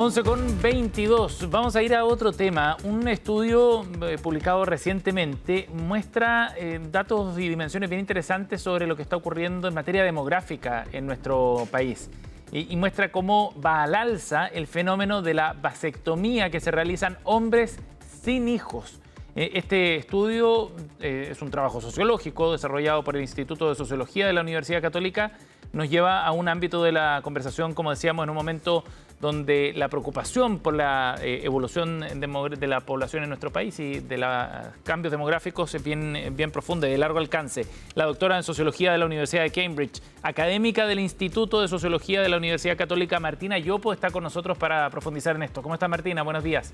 11:22. Vamos a ir a otro tema. Un estudio publicado recientemente muestra datos y dimensiones bien interesantes sobre lo que está ocurriendo en materia demográfica en nuestro país. Y muestra cómo va al alza el fenómeno de la vasectomía que se realizan hombres sin hijos. Este estudio es un trabajo sociológico desarrollado por el Instituto de Sociología de la Universidad Católica. Nos lleva a un ámbito de la conversación, como decíamos, en un momento donde la preocupación por la evolución de la población en nuestro país y de los cambios demográficos es bien profunda y de largo alcance. La doctora en Sociología de la Universidad de Cambridge, académica del Instituto de Sociología de la Universidad Católica, Martina Yopo, está con nosotros para profundizar en esto. ¿Cómo está, Martina? Buenos días.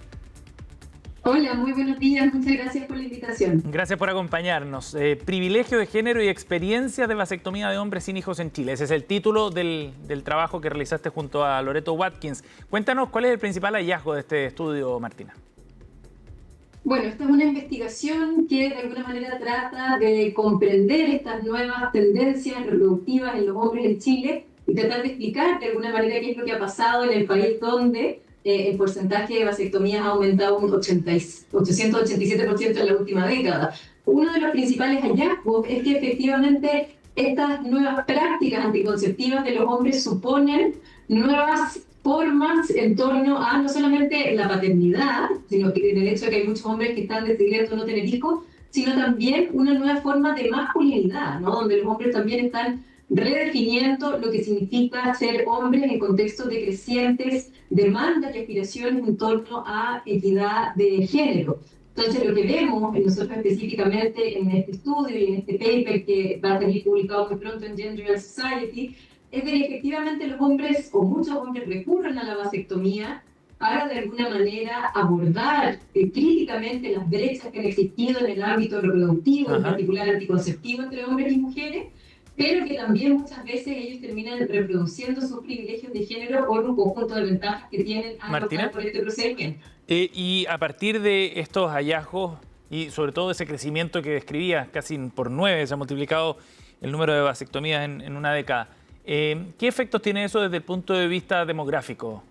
Hola, muy buenos días. Muchas gracias por la invitación. Gracias por acompañarnos. Privilegio de género y experiencias de vasectomía de hombres sin hijos en Chile. Ese es el título del trabajo que realizaste junto a Loreto Watkins. Cuéntanos cuál es el principal hallazgo de este estudio, Martina. Bueno, esta es una investigación que de alguna manera trata de comprender estas nuevas tendencias reproductivas en los hombres en Chile y tratar de explicar de alguna manera qué es lo que ha pasado en el país donde el porcentaje de vasectomías ha aumentado un 887% en la última década. Uno de los principales hallazgos es que efectivamente estas nuevas prácticas anticonceptivas de los hombres suponen nuevas formas en torno a no solamente la paternidad, sino que en el hecho de que hay muchos hombres que están decidiendo no tener hijos, sino también una nueva forma de masculinidad, ¿no? Donde los hombres también están redefiniendo lo que significa ser hombres en contextos de crecientes demandas y aspiraciones en torno a equidad de género. Entonces, lo que vemos nosotros específicamente en este estudio y en este paper que va a salir publicado muy pronto en Gender and Society, es que efectivamente los hombres, o muchos hombres, recurren a la vasectomía para de alguna manera abordar críticamente las brechas que han existido en el ámbito reproductivo, en particular anticonceptivo entre hombres y mujeres, pero que también muchas veces ellos terminan reproduciendo sus privilegios de género por un conjunto de ventajas que tienen al optar por este procedimiento. Y a partir de estos hallazgos y sobre todo ese crecimiento que describías, casi por 9 se ha multiplicado el número de vasectomías en una década, ¿qué efectos tiene eso desde el punto de vista demográfico?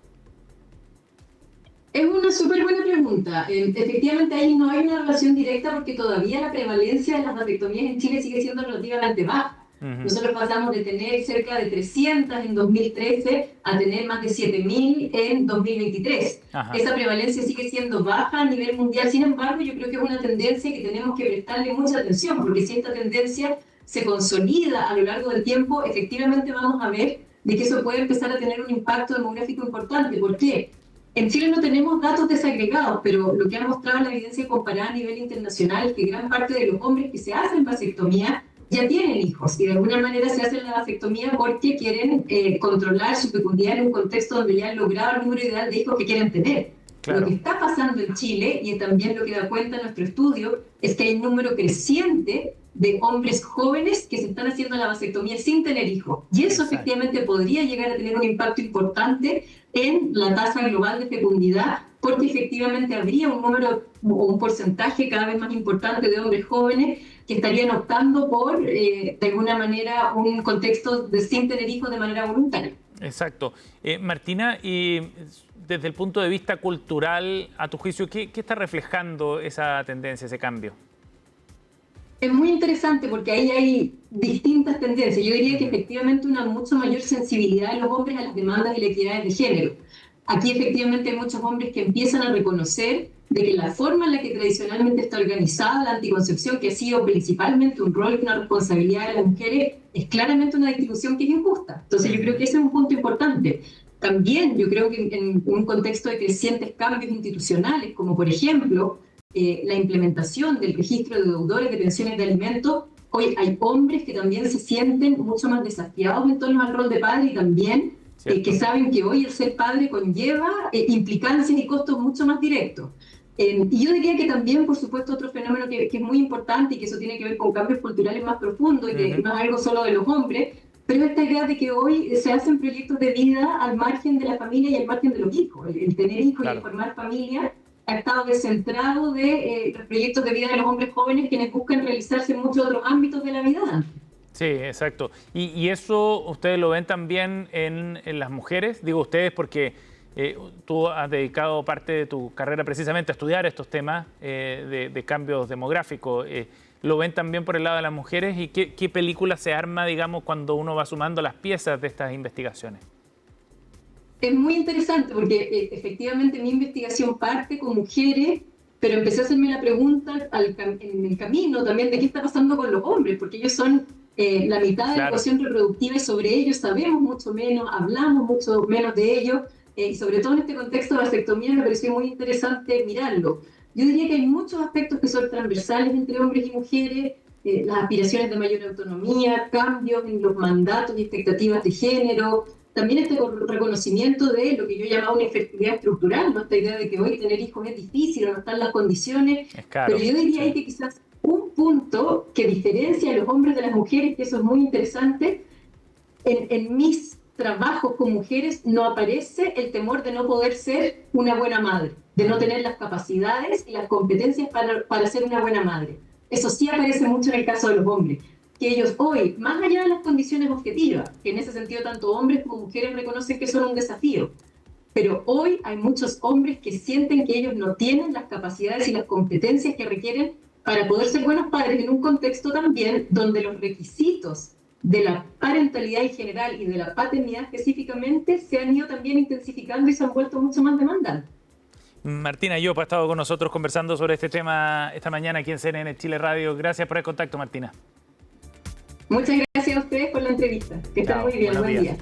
Es una súper buena pregunta. Efectivamente, ahí no hay una relación directa porque todavía la prevalencia de las vasectomías en Chile sigue siendo relativamente baja. Nosotros pasamos de tener cerca de 300 en 2013 a tener más de 7.000 en 2023. Esa prevalencia sigue siendo baja a nivel mundial. Sin embargo, yo creo que es una tendencia que tenemos que prestarle mucha atención, porque si esta tendencia se consolida a lo largo del tiempo, efectivamente vamos a ver de que eso puede empezar a tener un impacto demográfico importante. ¿Por qué? En Chile no tenemos datos desagregados, pero lo que ha mostrado la evidencia comparada a nivel internacional es que gran parte de los hombres que se hacen vasectomía ya tienen hijos y de alguna manera se hacen la vasectomía porque quieren controlar su fecundidad en un contexto donde ya han logrado el número ideal de hijos que quieren tener. Claro. Lo que está pasando en Chile, y también lo que da cuenta nuestro estudio, es que hay un número creciente de hombres jóvenes que se están haciendo la vasectomía sin tener hijos. Y eso efectivamente podría llegar a tener un impacto importante en la tasa global de fecundidad, porque efectivamente habría un número o un porcentaje cada vez más importante de hombres jóvenes que estarían optando por, de alguna manera, un contexto de sin tener hijos de manera voluntaria. Exacto. Martina, y desde el punto de vista cultural, a tu juicio, ¿qué está reflejando esa tendencia, ese cambio? Es muy interesante porque ahí hay distintas tendencias. Yo diría que efectivamente una mucho mayor sensibilidad de los hombres a las demandas y la equidad de género. Aquí efectivamente hay muchos hombres que empiezan a reconocer de que la forma en la que tradicionalmente está organizada la anticoncepción, que ha sido principalmente un rol y una responsabilidad de las mujeres, es claramente una distribución que es injusta. Entonces yo creo que ese es un punto importante. También yo creo que en un contexto de crecientes cambios institucionales, como por ejemplo la implementación del registro de deudores de pensiones de alimentos, hoy hay hombres que también se sienten mucho más desafiados en torno al rol de padre y también que saben que hoy el ser padre conlleva implicancias y costos mucho más directos. Y yo diría que también, por supuesto, otro fenómeno que es muy importante y que eso tiene que ver con cambios culturales más profundos y que no es algo solo de los hombres, pero esta idea de que hoy se hacen proyectos de vida al margen de la familia y al margen de los hijos. El tener hijos y el formar familia ha estado descentrado de los proyectos de vida de los hombres jóvenes quienes buscan realizarse en muchos otros ámbitos de la vida. Sí, exacto. ¿Y eso ustedes lo ven también en las mujeres? Digo ustedes porque Tú has dedicado parte de tu carrera precisamente a estudiar estos temas de cambios demográficos. ¿Lo ven también por el lado de las mujeres? ¿Y qué película se arma, digamos, cuando uno va sumando las piezas de estas investigaciones? Es muy interesante porque efectivamente mi investigación parte con mujeres, pero empecé a hacerme la pregunta en el camino también de qué está pasando con los hombres, porque ellos son la mitad de la ecuación reproductiva y sobre ellos sabemos mucho menos, hablamos mucho menos de ellos, y sobre todo en este contexto de la vasectomía me pareció muy interesante mirarlo. Yo diría que hay muchos aspectos que son transversales entre hombres y mujeres, las aspiraciones de mayor autonomía, cambios en los mandatos y expectativas de género, también este reconocimiento de lo que yo llamaba una infertilidad estructural, ¿no? Esta idea de que hoy tener hijos es difícil o no están las condiciones, pero yo diría ahí que quizás un punto que diferencia a los hombres de las mujeres, que eso es muy interesante, en mis trabajos con mujeres no aparece el temor de no poder ser una buena madre, de no tener las capacidades y las competencias para ser una buena madre. Eso sí aparece mucho en el caso de los hombres, que ellos hoy, más allá de las condiciones objetivas, que en ese sentido tanto hombres como mujeres reconocen que son un desafío, pero hoy hay muchos hombres que sienten que ellos no tienen las capacidades y las competencias que requieren para poder ser buenos padres en un contexto también donde los requisitos de la parentalidad en general y de la paternidad específicamente se han ido también intensificando y se han vuelto mucho más demandantes. Martina Llop ha estado con nosotros conversando sobre este tema esta mañana aquí en CNN Chile Radio. Gracias por el contacto, Martina. Muchas gracias a ustedes por la entrevista. Que estén muy bien. Buen día.